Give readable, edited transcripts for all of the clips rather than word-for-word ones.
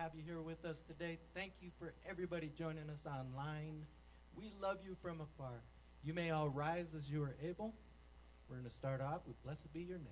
have you here with us today. Thank you for everybody joining us online. We love you from afar. You may all rise as you are able. We're going to start off with Blessed Be Your Name.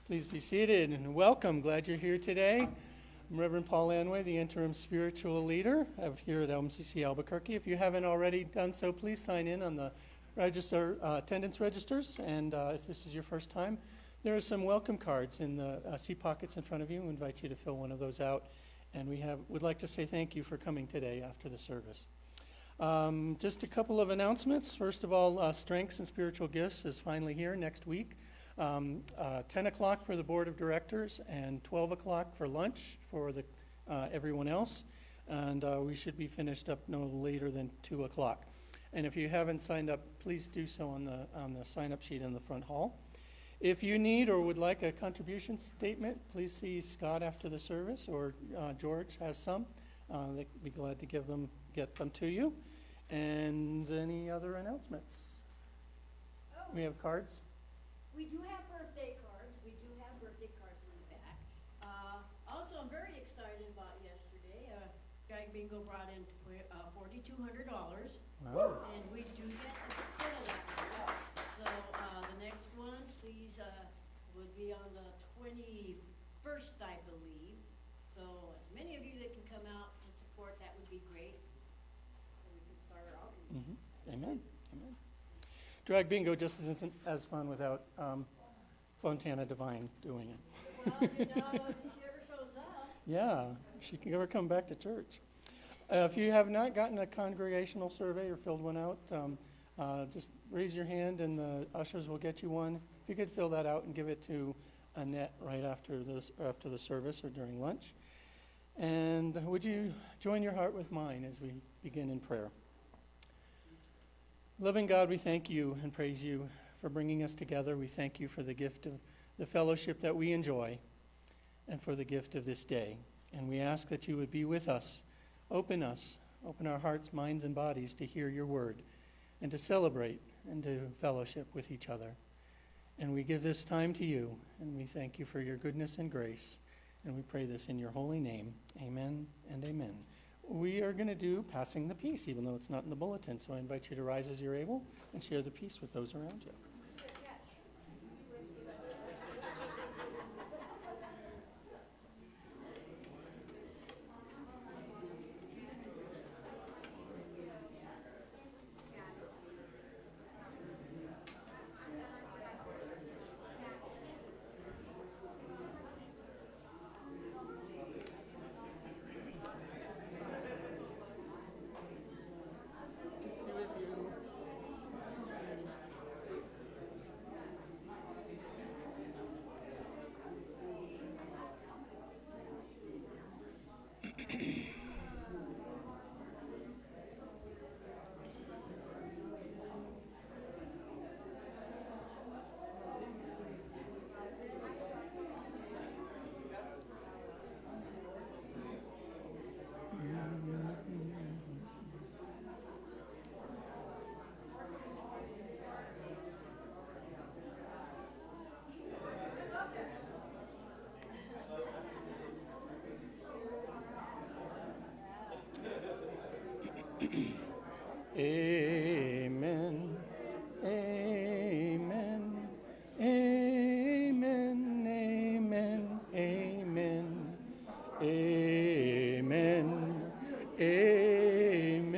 Please be seated and welcome. Glad you're here today. I'm Reverend Paul Anway, the interim spiritual leader here at MCC Albuquerque. If you haven't already done so, please sign in on the attendance registers. And if this is your first time, there are some welcome cards in the seat pockets in front of you. We invite you to fill one of those out. And would like to say thank you for coming today after the service. Just a couple of announcements. First of all, Strengths and Spiritual Gifts is finally here next week. 10 o'clock for the board of directors and 12 o'clock for lunch for everyone else. And we should be finished up no later than 2 o'clock. And if you haven't signed up, please do so on the sign-up sheet in the front hall. If you need or would like a contribution statement, please see Scott after the service, or George has some. They'd be glad to get them to you. And any other announcements? We have cards. We do have birthday cards. We do have birthday cards in the back. Also, I'm very excited about yesterday. Guy Bingo brought in $4,200. Wow. And we do get a bit of that. So the next one, please, would be on the 21st, I believe. So as many of you that can come out and support support, that would be great. And we can start our outreach. Amen. Amen. Drag bingo just isn't as fun without Fontana Divine doing it. Well, if she ever shows up. Yeah, she can never come back to church. If you have not gotten a congregational survey or filled one out, just raise your hand and the ushers will get you one. If you could fill that out and give it to Annette right after the service or during lunch. And would you join your heart with mine as we begin in prayer? Loving God, we thank you and praise you for bringing us together. We thank you for the gift of the fellowship that we enjoy and for the gift of this day. And we ask that you would be with us, open our hearts, minds, and bodies to hear your word and to celebrate and to fellowship with each other. And we give this time to you, and we thank you for your goodness and grace. And we pray this in your holy name. Amen and amen. We are going to do passing the peace, even though it's not in the bulletin. So I invite you to rise as you're able and share the peace with those around you. Amen. Amen. Amen. Amen. Amen. Amen. Amen.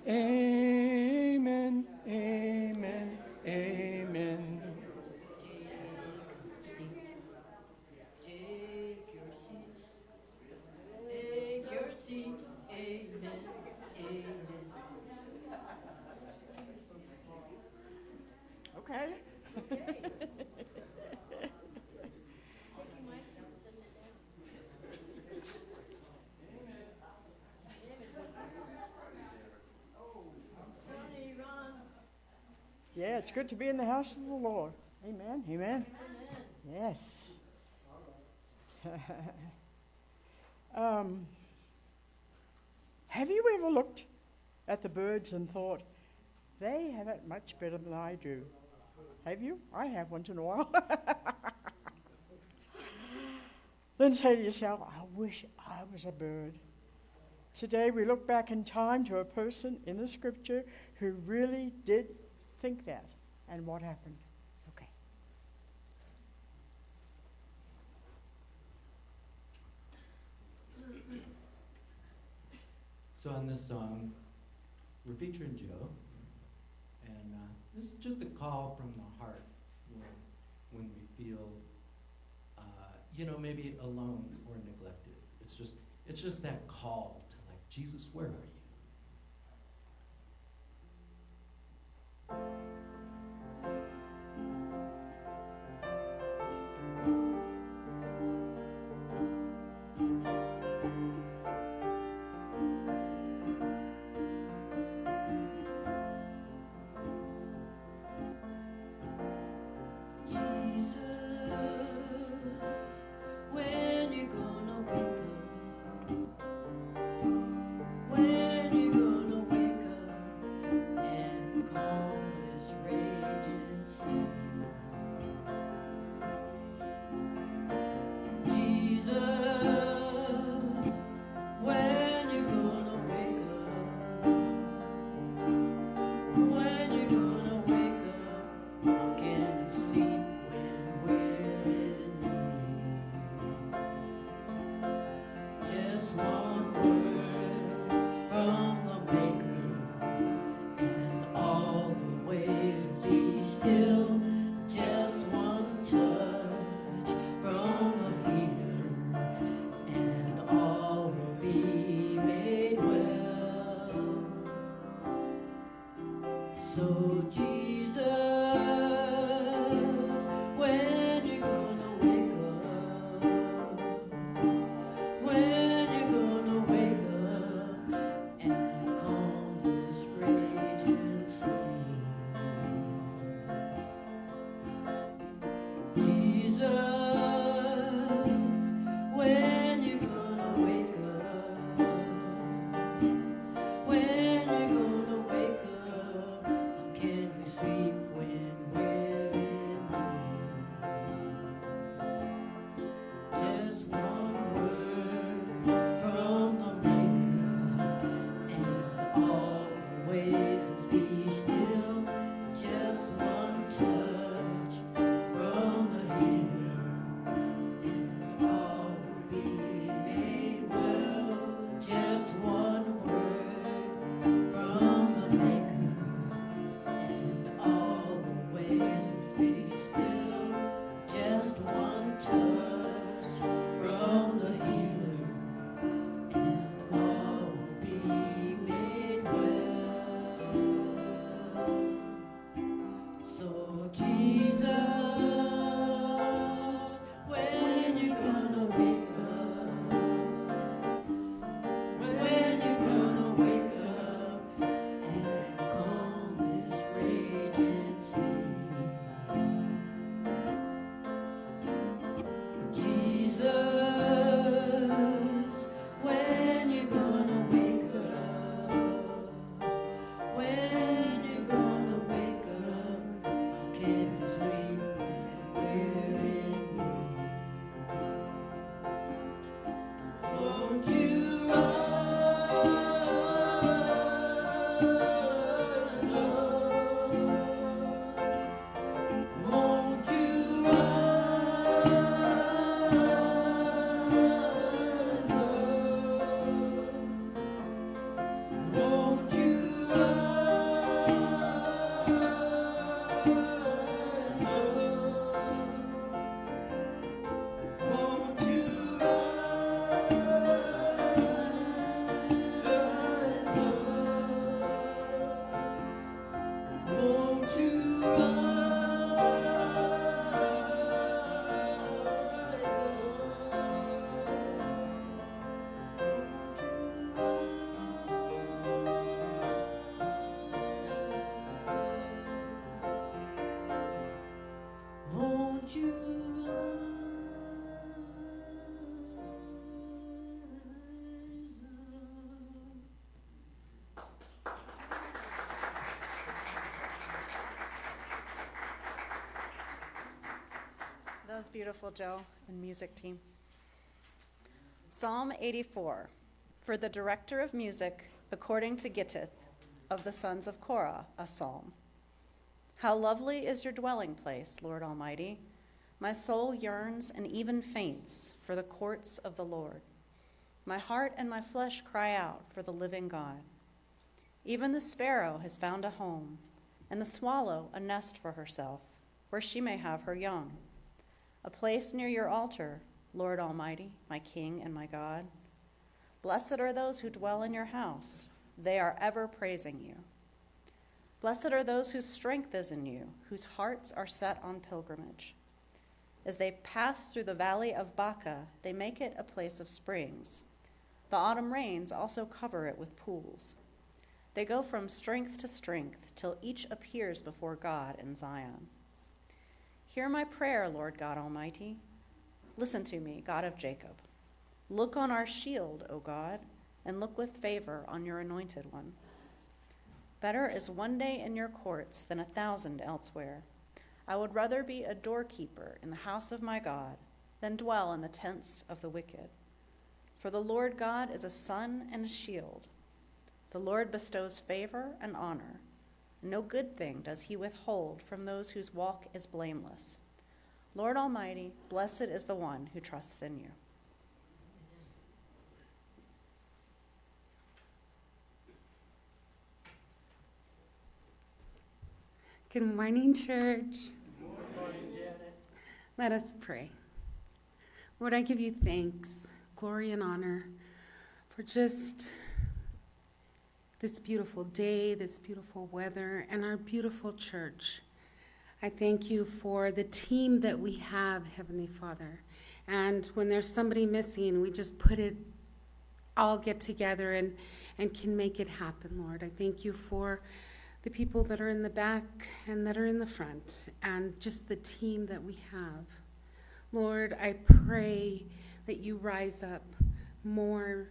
Amen. Amen. Amen. Take your seats. Take your seats. Amen. Amen. Okay. Taking my seat, sitting it down. Johnny, Ron. Yeah, it's good to be in the house of the Lord. Amen. Amen. Yes. Have you ever looked at the birds and thought, they have it much better than I do? Have you? I have once in a while. Then say to yourself, I wish I was a bird. Today we look back in time to a person in the scripture who really did think that. And what happened? Okay. So on this song, we're featuring Joe, and this is just a call from the heart when we feel, maybe alone or neglected. It's just that call to like, Jesus, where are you? When Won't you won't you won't you won't you That was beautiful, Joe and music team. Psalm 84, for the director of music, according to Gittith, of the sons of Korah, a psalm. How lovely is your dwelling place, Lord Almighty. My soul yearns and even faints for the courts of the Lord. My heart and my flesh cry out for the living God. Even the sparrow has found a home, and the swallow a nest for herself, where she may have her young. A place near your altar, Lord Almighty, my King and my God. Blessed are those who dwell in your house. They are ever praising you. Blessed are those whose strength is in you, whose hearts are set on pilgrimage. As they pass through the valley of Baca, they make it a place of springs. The autumn rains also cover it with pools. They go from strength to strength till each appears before God in Zion. Hear my prayer, Lord God Almighty. Listen to me, God of Jacob. Look on our shield, O God, and look with favor on your anointed one. Better is one day in your courts than 1,000 elsewhere. I would rather be a doorkeeper in the house of my God than dwell in the tents of the wicked. For the Lord God is a sun and a shield. The Lord bestows favor and honor. No good thing does he withhold from those whose walk is blameless. Lord Almighty, blessed is the one who trusts in you. Good morning, church. Good morning, Janet. Let us pray. Lord, I give you thanks, glory, and honor for just this beautiful day, this beautiful weather, and our beautiful church. I thank you for the team that we have, Heavenly Father. And when there's somebody missing, we just all get together and can make it happen, Lord. I thank you for the people that are in the back and that are in the front, and just the team that we have. Lord, I pray that you rise up more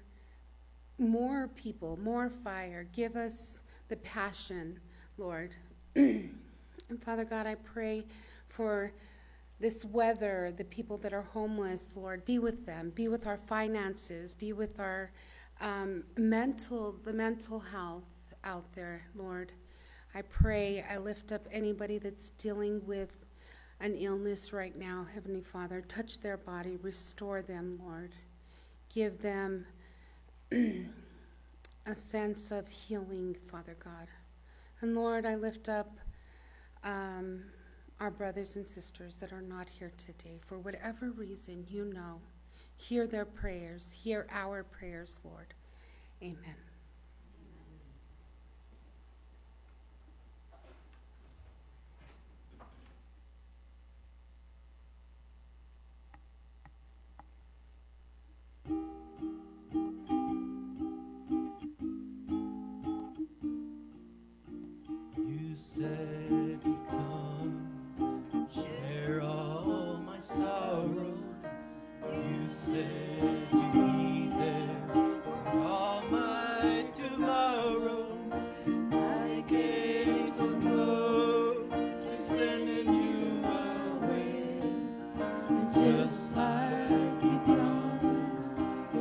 people, more fire. Give us the passion, Lord. And Father God, I pray for this weather, the people that are homeless, Lord. Be with them. Be with our finances. Be with our mental health out there, Lord. I pray, I lift up anybody that's dealing with an illness right now, Heavenly Father. Touch their body, restore them, Lord. Give them a sense of healing, Father God. And Lord, I lift up our brothers and sisters that are not here today. For whatever reason, you know, hear their prayers, hear our prayers, Lord. Amen. You said you'd come, share all my sorrows. You said you'd be there for all my tomorrows. I came so close to sending you away, and just like you promised,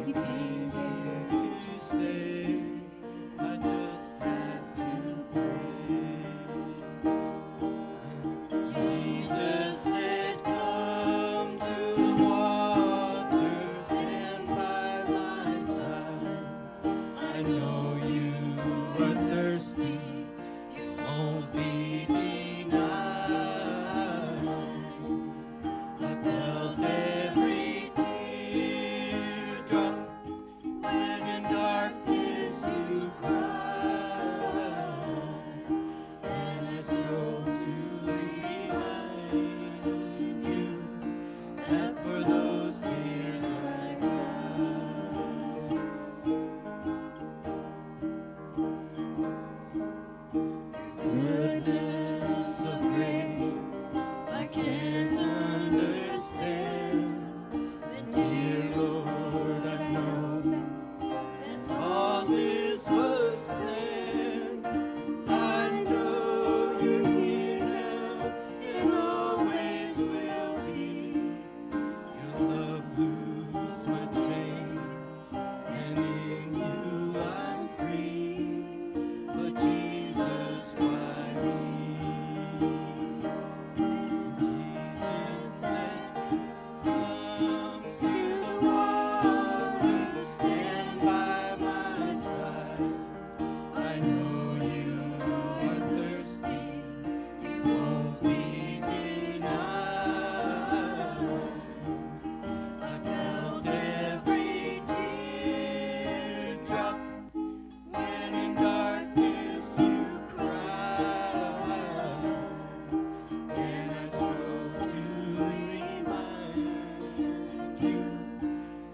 you came here to stay. I just had to pray. Jesus said, come to the water, stand by my side. I know know you are thirsty, you won't be denied. I felt every teardrop when in darkness you cried, and I strove to remind you that for those tears I died. Goodness of grace, I can't understand. And dear Lord, I know that all this was planned. I know you're here now and always will be. Your love loosed my chains, and in you I'm free. But Jesus, why me? Jesus said, come to the water, stand by my side. I know you are thirsty, you won't be denied. I felt every teardrop when in darkness you cried, and I strove to remind you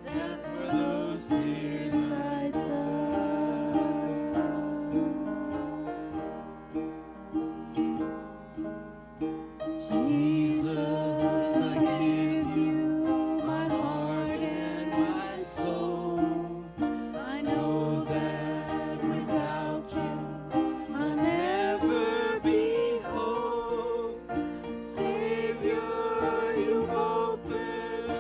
that for those tears I died. Jesus, I give you my heart and my soul. I know that without you I'll never be whole. Savior, you've opened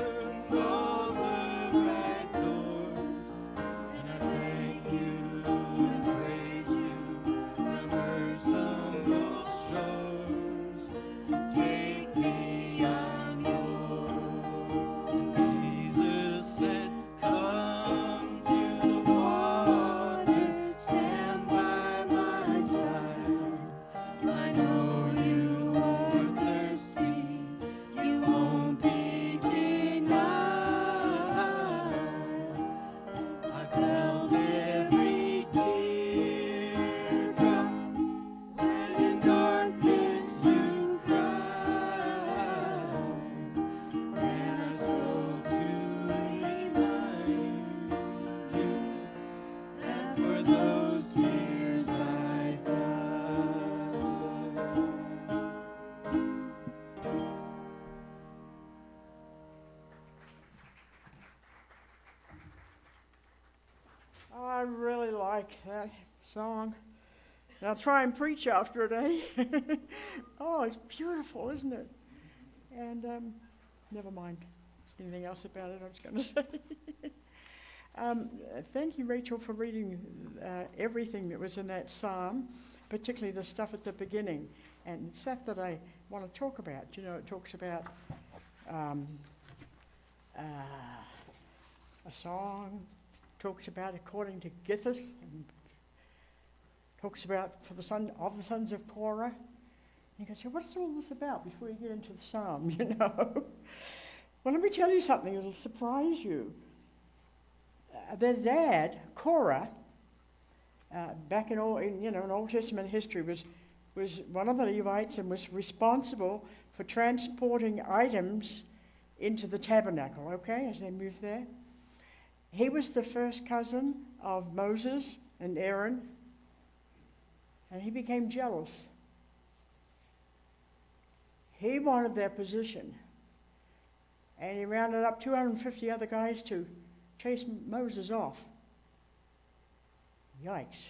all the right doors, and I thank you and praise you from earth's humble shores. Take me, I'm yours. Jesus said, come to the water, stand by my side. I know you are thirsty, you won't be denied. I felt every teardrop when in darkness you cried, and I strove to remind you that for those tears I died. I really like that song. And I'll try and preach after it, eh? Oh, it's beautiful, isn't it? And never mind anything else about it I was going to say. Thank you, Rachel, for reading everything that was in that psalm, particularly the stuff at the beginning. And stuff that I want to talk about. You know, it talks about a song, talks about according to Gittith, and talks about for the son of the sons of Korah. You can say, what's all this about before you get into the psalm, you know? Well, let me tell you something that'll surprise you. Their dad, Korah, back in Old Testament history, was one of the Levites and was responsible for transporting items into the tabernacle, okay, as they moved there. He was the first cousin of Moses and Aaron, and he became jealous. He wanted their position, and he rounded up 250 other guys to chase Moses off. Yikes.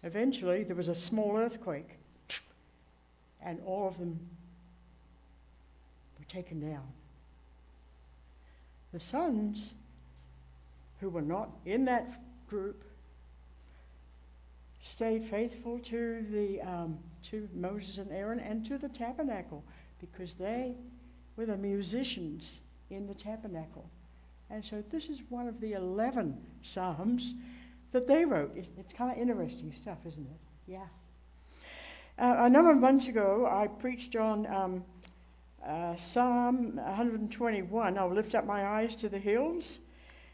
Eventually, there was a small earthquake, and all of them were taken down. The sons, who were not in that group, stayed faithful to Moses and Aaron and to the tabernacle, because they were the musicians in the tabernacle. And so this is one of the 11 psalms that they wrote. It's kind of interesting stuff, isn't it? Yeah. A number of months ago, I preached on Psalm 121, I'll lift up my eyes to the hills,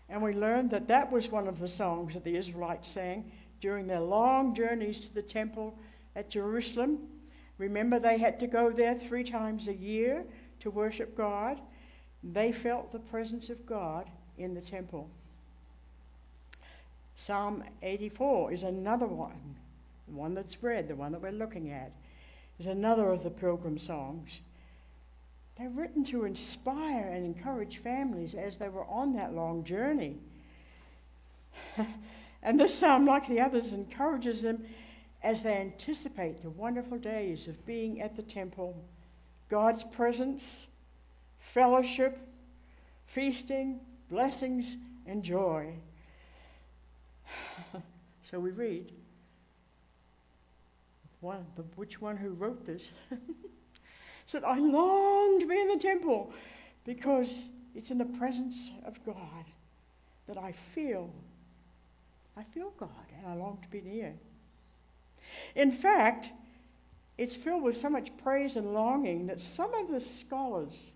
and we learned that that was one of the songs that the Israelites sang during their long journeys to the temple at Jerusalem. Remember, they had to go there 3 times a year to worship God. They felt the presence of God in the temple. Psalm 84 is another one, the one that's read, the one that we're looking at, is another of the pilgrim songs. They're written to inspire and encourage families as they were on that long journey. And this psalm, like the others, encourages them as they anticipate the wonderful days of being at the temple, God's presence, fellowship, feasting, blessings, and joy. So we read, which one who wrote this said, I long to be in the temple because it's in the presence of God that I feel God, and I long to be near. In fact, it's filled with so much praise and longing that some of the scholars,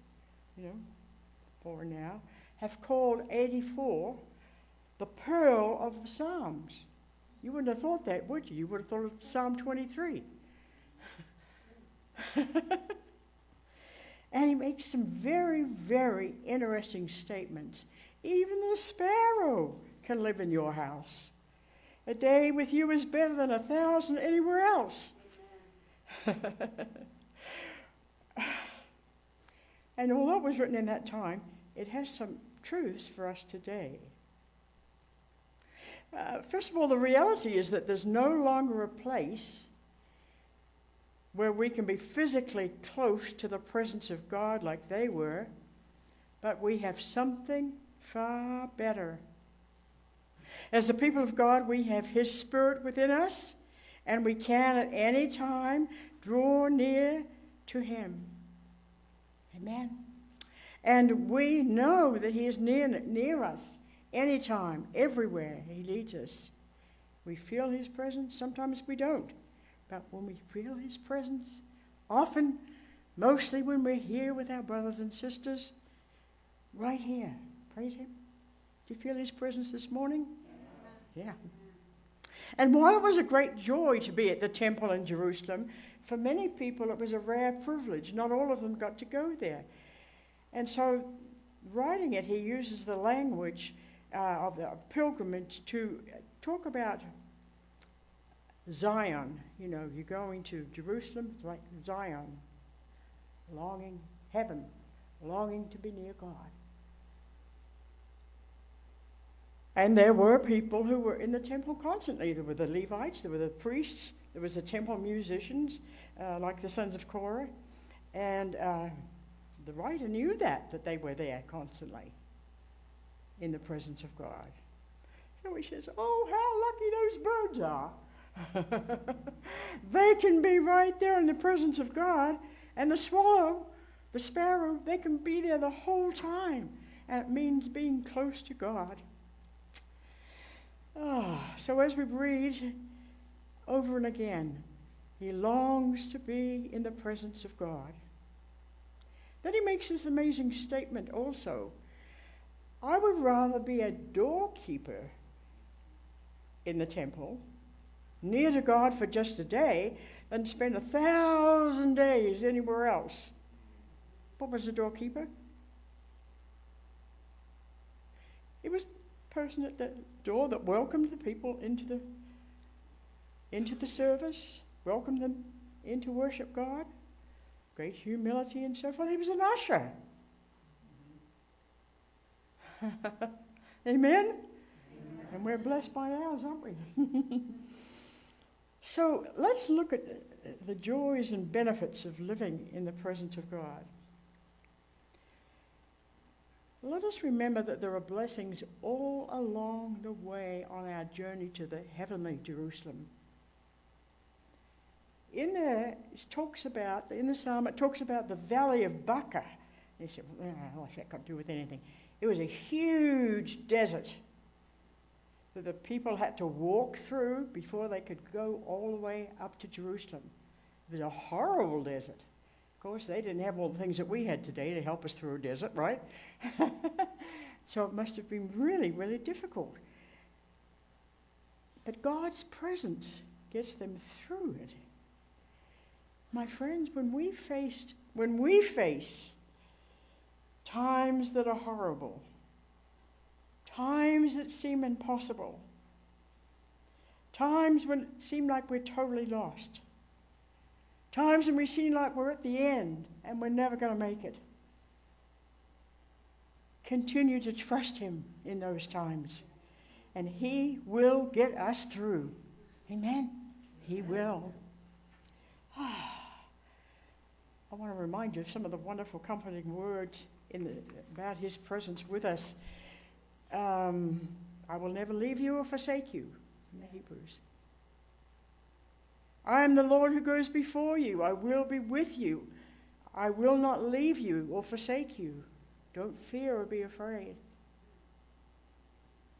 for now, have called 84 the pearl of the Psalms. You wouldn't have thought that, would you? You would have thought of Psalm 23. And he makes some very, very interesting statements. Even the sparrow can live in your house. A day with you is better than 1,000 anywhere else. And although it was written in that time, it has some truths for us today. First of all, the reality is that there's no longer a place where we can be physically close to the presence of God like they were, but we have something far better. As the people of God, we have His Spirit within us, and we can at any time draw near to Him. Amen. And we know that He is near us anytime, everywhere He leads us. We feel His presence, sometimes we don't. But when we feel His presence, often, mostly when we're here with our brothers and sisters, right here, praise Him. Did you feel His presence this morning? Yeah. And while it was a great joy to be at the temple in Jerusalem, for many people it was a rare privilege. Not all of them got to go there. And so, writing it, he uses the language of the pilgrimage to talk about Zion. You're going to Jerusalem, it's like Zion, longing, heaven, longing to be near God. And there were people who were in the temple constantly. There were the Levites, there were the priests, there was the temple musicians, like the sons of Korah. And the writer knew that they were there constantly in the presence of God. So he says, oh, how lucky those birds are. They can be right there in the presence of God. And the swallow, the sparrow, they can be there the whole time. And it means being close to God. So as we read over and again, he longs to be in the presence of God. Then he makes this amazing statement also. I would rather be a doorkeeper in the temple, near to God for just a day, than spend 1,000 days anywhere else. What was the doorkeeper? It was person at the door that welcomed the people into the service, welcomed them into worship God, great humility and so forth. He was an usher. Amen? Amen? And we're blessed by ours, aren't we? So let's look at the joys and benefits of living in the presence of God. Let us remember that there are blessings all along the way on our journey to the heavenly Jerusalem. In there, in the psalm, it talks about the valley of Baca. You said, well, what's that got to do with anything? It was a huge desert that the people had to walk through before they could go all the way up to Jerusalem. It was a horrible desert. Of course, they didn't have all the things that we had today to help us through a desert, right? So it must have been really, really difficult. But God's presence gets them through it. My friends, when we face times that are horrible, times that seem impossible, times when it seems like we're totally lost, times when we seem like we're at the end and we're never going to make it, continue to trust Him in those times, and He will get us through. Amen? He will. I want to remind you of some of the wonderful, comforting words about His presence with us. I will never leave you or forsake you, in the Hebrews. I am the Lord who goes before you. I will be with you. I will not leave you or forsake you. Don't fear or be afraid.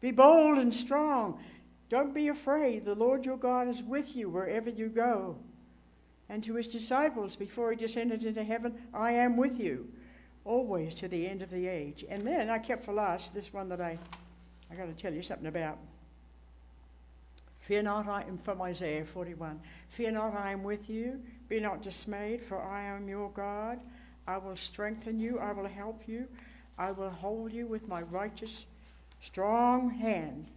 Be bold and strong. Don't be afraid. The Lord your God is with you wherever you go. And to His disciples, before He descended into heaven, I am with you, always to the end of the age. And then I kept for last this one that I got to tell you something about. Fear not, I am from Isaiah 41. Fear not, I am with you. Be not dismayed, for I am your God. I will strengthen you. I will help you. I will hold you with my righteous, strong hand.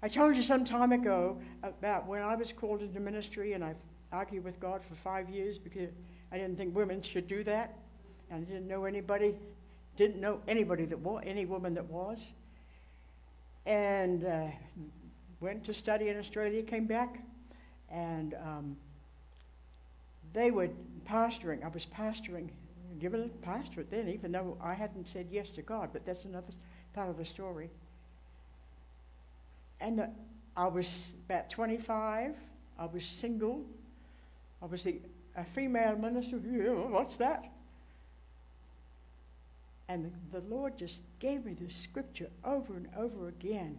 I told you some time ago about when I was called into ministry, and I've argued with God for 5 years because I didn't think women should do that. And I didn't know anybody that was, any woman that was. And went to study in Australia, came back, and they were pastoring. I was pastoring, given a pastorate then, even though I hadn't said yes to God, but that's another part of the story. And I was about 25. I was single. I was a female minister. Yeah, what's that? And the Lord just gave me this scripture over and over again.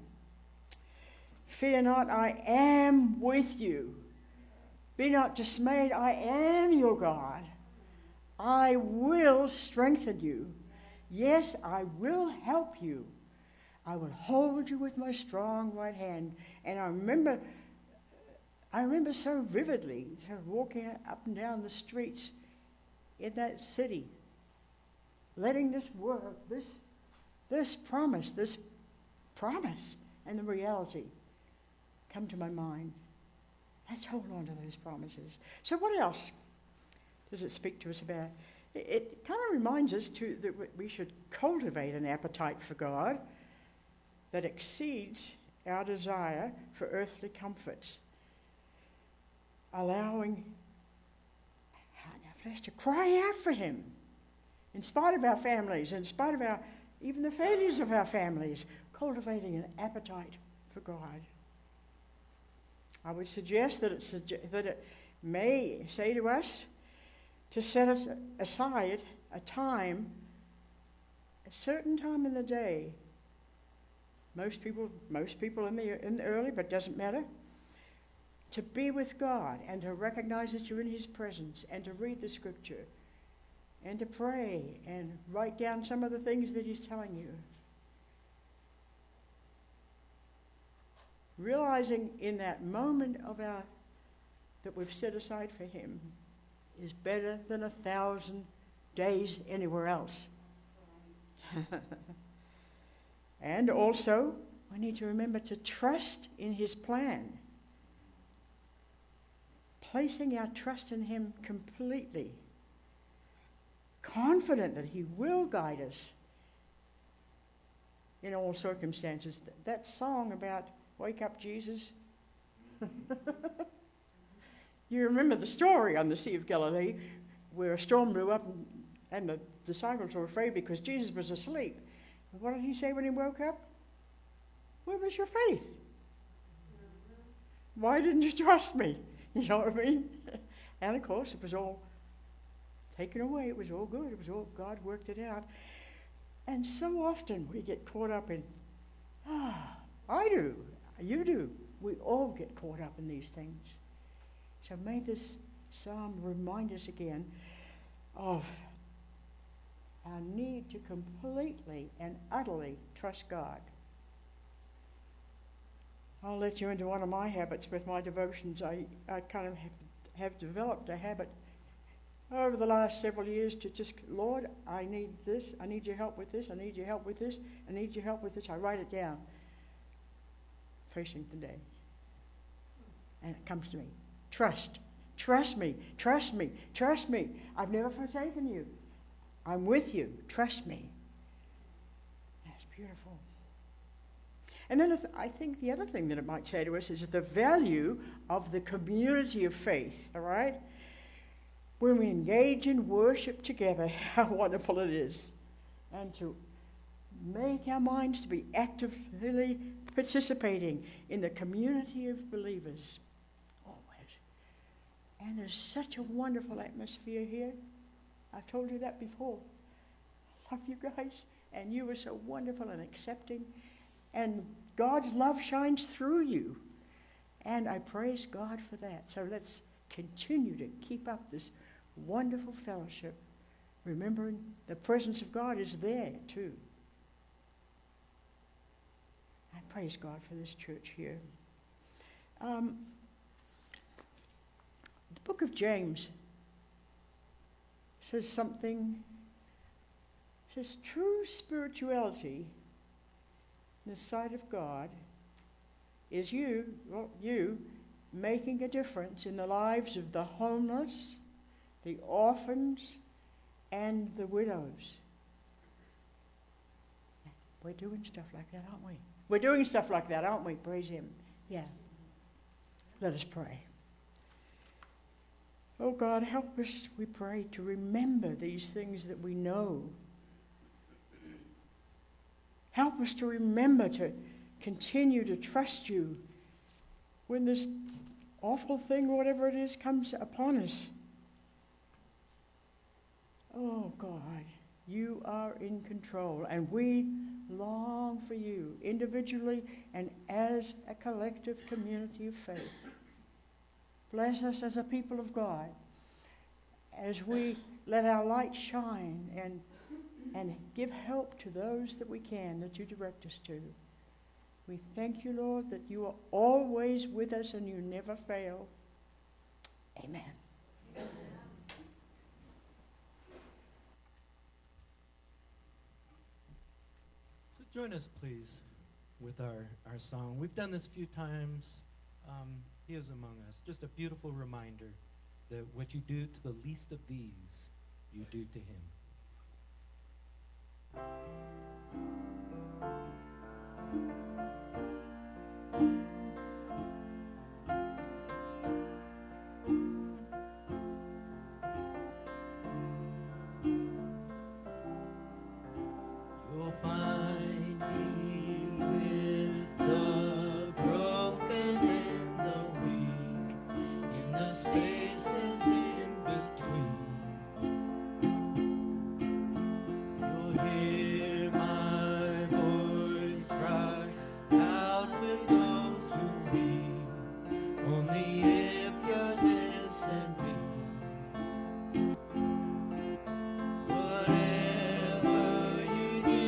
Fear not, I am with you. Be not dismayed, I am your God. I will strengthen you. Yes, I will help you. I will hold you with my strong right hand. And I remember so vividly walking up and down the streets in that city, letting this word, this promise and the reality come to my mind. Let's hold on to those promises. So what else does it speak to us about? It kind of reminds us that we should cultivate an appetite for God that exceeds our desire for earthly comforts, allowing our flesh to cry out for Him in spite of our families, in spite of even the failures of our families, cultivating an appetite for God. I would suggest that it may say to us to set aside a certain time in the day. Most people in the early, but it doesn't matter, to be with God and to recognize that you're in His presence and to read the scripture and to pray and write down some of the things that He's telling you. Realizing in that moment that we've set aside for Him is better than 1,000 days anywhere else. And also, we need to remember to trust in His plan, placing our trust in Him completely, confident that He will guide us in all circumstances. That song about "Wake Up, Jesus." You remember the story on the Sea of Galilee where a storm blew up and the disciples were afraid because Jesus was asleep. And what did He say when He woke up? Where was your faith? Why didn't you trust me? You know what I mean? And of course, it was all taken away. It was all good. It was all, God worked it out. And so often we get caught up in, I do. You do. We all get caught up in these things. So may this psalm remind us again of our need to completely and utterly trust God. I'll let you into one of my habits with my devotions. I kind of have developed a habit over the last several years to just, Lord, I need this, I need your help with this, I need your help with this, I need your help with this. I write it down, facing the day. And it comes to me. Trust. Trust me. Trust me. Trust me. I've never forsaken you. I'm with you. Trust me. That's beautiful. And then I think the other thing that it might say to us is the value of the community of faith, all right? When we engage in worship together, how wonderful it is. And to make our minds to be actively participating in the community of believers. Always. And there's such a wonderful atmosphere here. I've told you that before. I love you guys, and you are so wonderful and accepting. And God's love shines through you. And I praise God for that. So let's continue to keep up this wonderful fellowship, remembering the presence of God is there too. I praise God for this church here. The book of James says something, says true spirituality in the sight of God is you making a difference in the lives of the homeless, the orphans, and the widows. We're doing stuff like that, aren't we? We're doing stuff like that, aren't we? Praise Him. Yeah. Let us pray. Oh God, help us, we pray, to remember these things that we know. Help us to remember to continue to trust you when this awful thing, whatever it is, comes upon us. Oh God, you are in control, and we long for you individually and as a collective community of faith. Bless us as a people of God as we let our light shine and give help to those that we can, that you direct us to. We thank you, Lord, that you are always with us and you never fail. Amen. So join us, please, with our song. We've done this a few times. He is among us. Just a beautiful reminder that what you do to the least of these, you do to Him. You'll find me with the broken and the weak, in the spaces in between. You'll hear my voice cry out with those who weep, only if you're listening. Whatever you do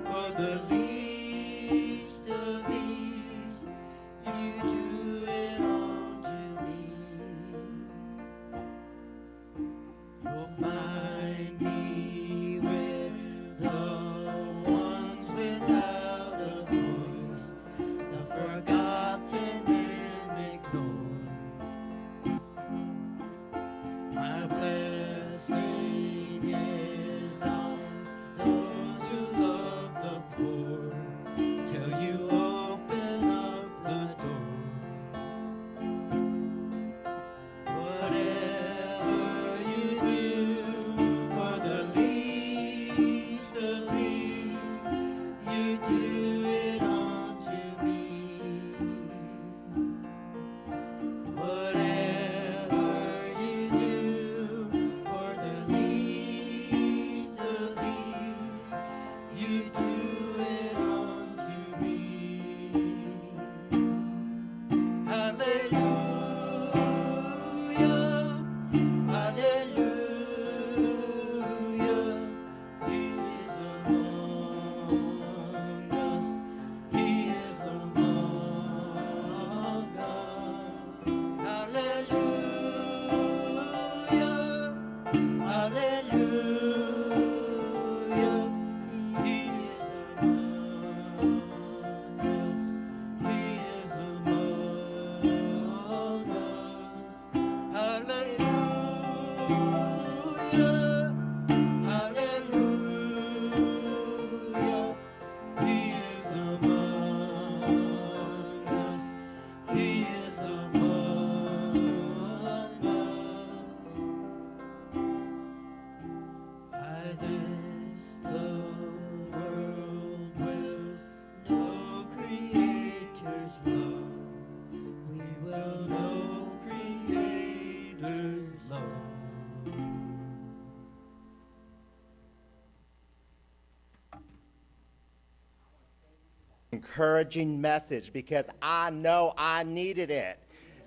for the least of these, you do it unto me. You'll find me with the ones without a voice, the forgotten and ignored. encouraging message because I know I needed it.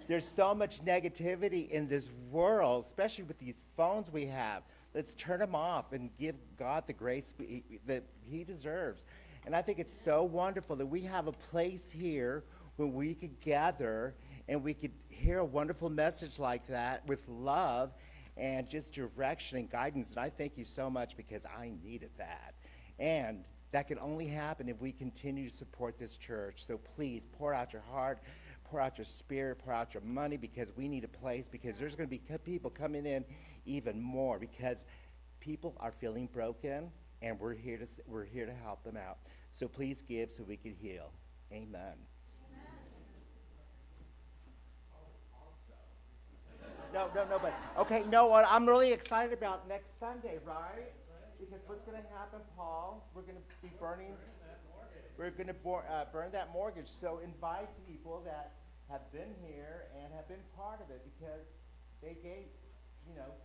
There's so much negativity in this world, especially with these phones we have. Let's turn them off and give God the grace that he deserves. And I think it's so wonderful that we have a place here where we could gather and we could hear a wonderful message like that with love and just direction and guidance. And I thank you so much because I needed that. And that can only happen if we continue to support this church. So please pour out your heart, pour out your spirit, pour out your money, because we need a place, because there's going to be people coming in even more, because people are feeling broken, and we're here to help them out. So please give so we can heal. Amen. No, but okay, no, what I'm really excited about next Sunday, right? Because what's going to happen, Paul? We're going to be burning burn that mortgage. So invite people that have been here and have been part of it, because they gave,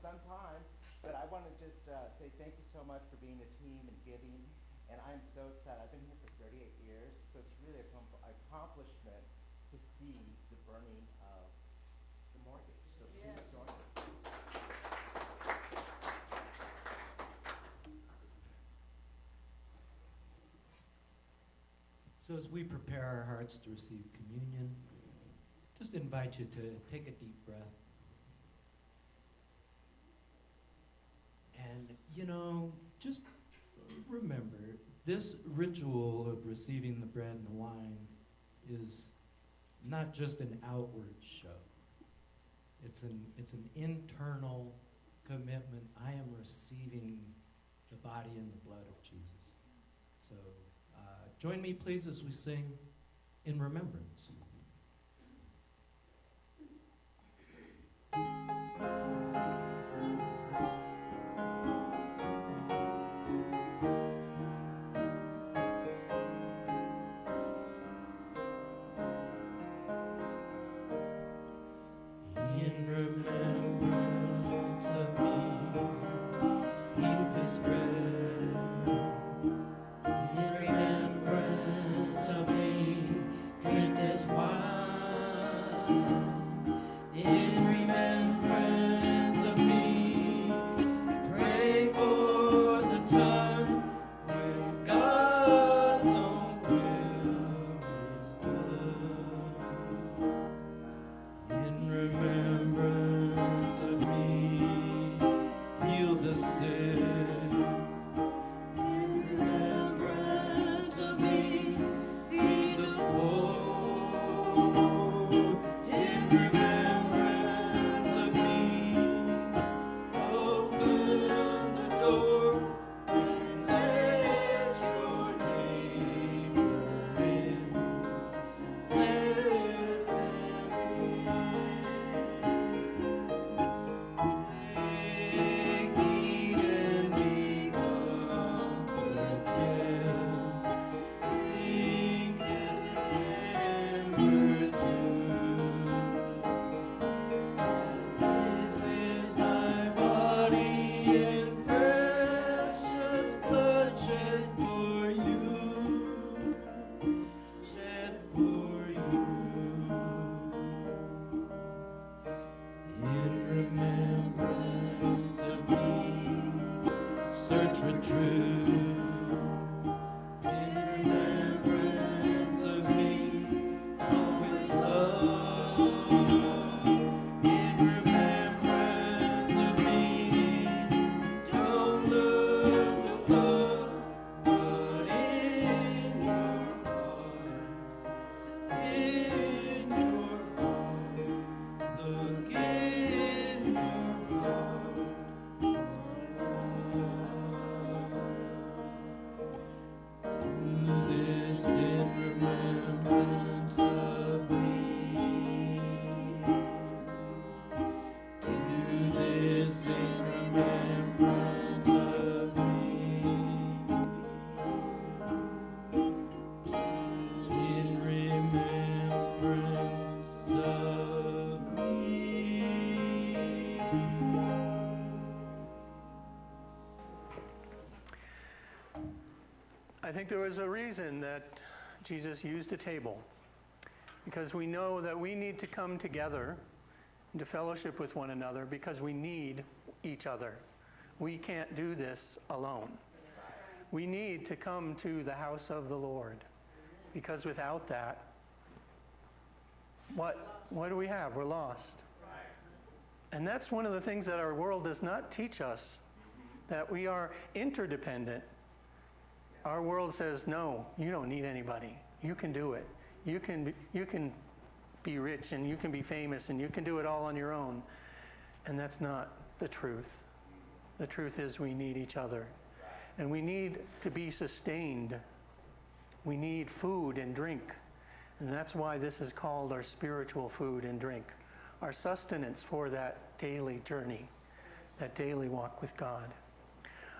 some time. But I want to just say thank you so much for being a team and giving. And I'm so excited. I've been here for 38 years, so it's really an accomplishment to see the burning of the mortgage. So please join us. So as we prepare our hearts to receive communion, just invite you to take a deep breath. And, just remember, this ritual of receiving the bread and the wine is not just an outward show. It's an internal commitment. I am receiving the body and the blood of Jesus. So join me, please, as we sing In Remembrance. In remembrance of me, eat this bread. In remembrance of me, drink this wine. In remembrance of me, pray for the time when God's own will is done. In remembrance of me, heal the sick. In remembrance of me, feed the poor. In remembrance of me, open the door and let your neighbor in. Let them in. Take, eat, and be comforted. Drink and remember too. This is my body and precious blood shed for you. Shed for you. In remembrance of me, search for truth. In remembrance of me, always love. In remembrance of me, don't look above, but in your heart, in your heart, look in your heart. Do this in remembrance of me. Do this in remembrance of me. In remembrance of me. I think there was a reason that Jesus used a table because we know that we need to come together into fellowship with one another because we need each other. We can't do this alone. We need to come to the house of the Lord because without that, what do we have? We're lost. And that's one of the things that our world does not teach us, that we are interdependent. Our world says, no, you don't need anybody. You can do it. You can be rich and you can be famous and you can do it all on your own. And that's not the truth. The truth is we need each other. And we need to be sustained. We need food and drink. And that's why this is called our spiritual food and drink, our sustenance for that daily journey, that daily walk with God.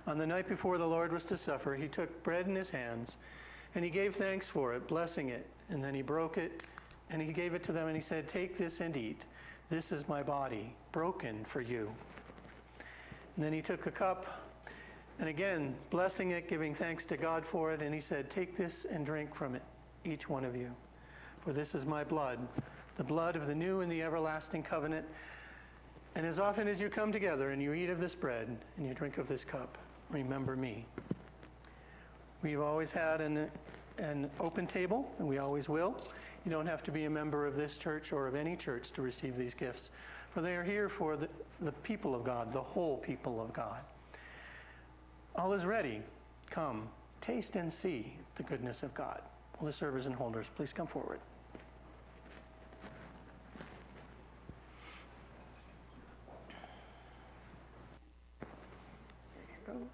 On the night before the Lord was to suffer, he took bread in his hands, and he gave thanks for it, blessing it, and then he broke it, and he gave it to them, and he said, "Take this and eat. This is my body, broken for you." And then he took a cup, and again, blessing it, giving thanks to God for it, and he said, "Take this and drink from it, each one of you. For this is my blood, the blood of the new and the everlasting covenant. And as often as you come together and you eat of this bread and you drink of this cup, remember me." We've always had an open table, and we always will. You don't have to be a member of this church or of any church to receive these gifts, for they are here for the people of God, the whole people of God. All is ready. Come, taste and see the goodness of God. Will the servers and holders please come forward? There you go.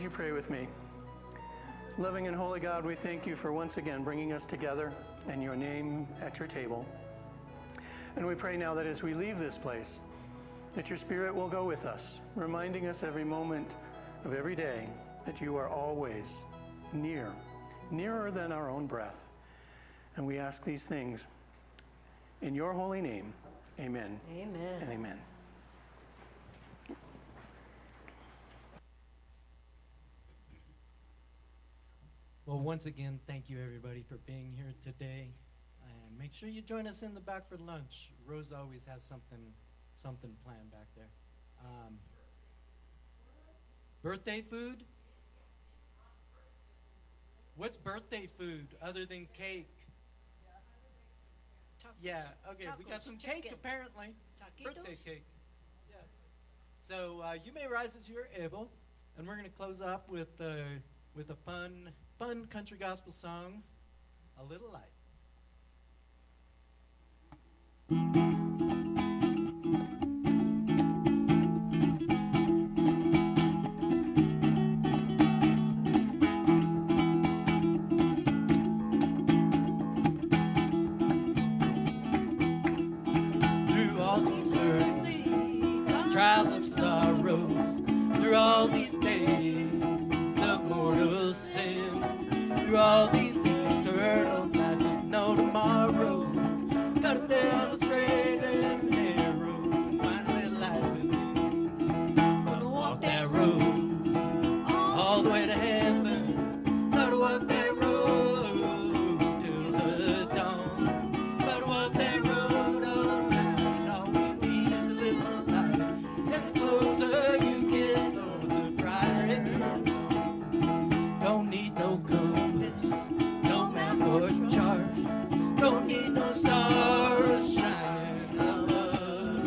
you pray with me? Loving and holy God, we thank you for once again bringing us together in your name at your table. And we pray now that as we leave this place, that your Spirit will go with us, reminding us every moment of every day that you are always near, nearer than our own breath. And we ask these things in your holy name. Amen. Amen. And amen. Well, once again, thank you everybody for being here today. And make sure you join us in the back for lunch. Rose always has something planned back there. Birthday food? What's birthday food other than cake? Yeah, okay, we got Tacos, some cake chicken. apparently. Birthday Taquitos? cake. Yeah. So you may rise as you're able, and we're going to close off with a fun country gospel song, "A Little Light." Through all these earthly trials of sorrows, through all these days of mortal sin, through all these eternal nights with no tomorrow, gotta stay on the straight and narrow and find a little light within. Gonna walk that road all the way to heaven. Gotta walk that road till the dawn. Gotta walk that road all night. All we need is a little light. And the closer you get, the brighter it gets. Don't need no compass, no map or chart. Don't need no stars shining above.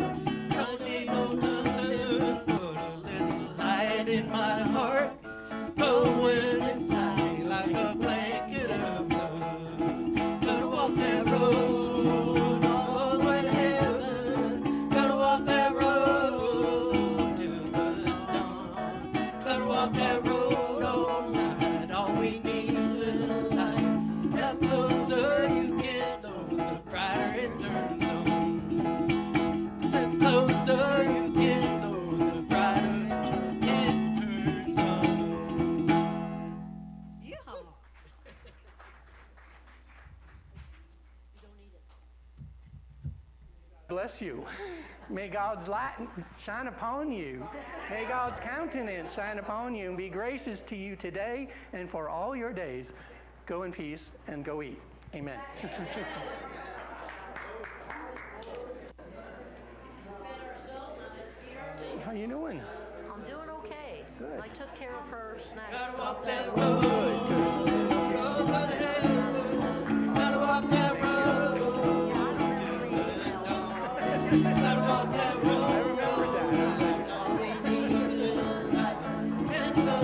Don't need no nothing but a little light in my heart, going inside like a blanket of love. Gotta walk that road all the way to heaven. Gotta walk that road till the dawn. Gotta walk that road all night. All we need is a little light. The closer you get, the brighter it turns on. The closer you get, the brighter it turns on. Yeah. You don't need it. Bless you. May God's light shine upon you. May God's countenance shine upon you and be gracious to you today and for all your days. Go in peace and go eat. Amen. Fed ourselves, now let's feed our team. How you doing? I'm doing okay. Good. I took care of her snacks. Gotta walk that road, all the way to heaven. Gotta walk that road. Yeah, I don't remember eating Gotta walk that road. I remember that. All we need is a little light. And the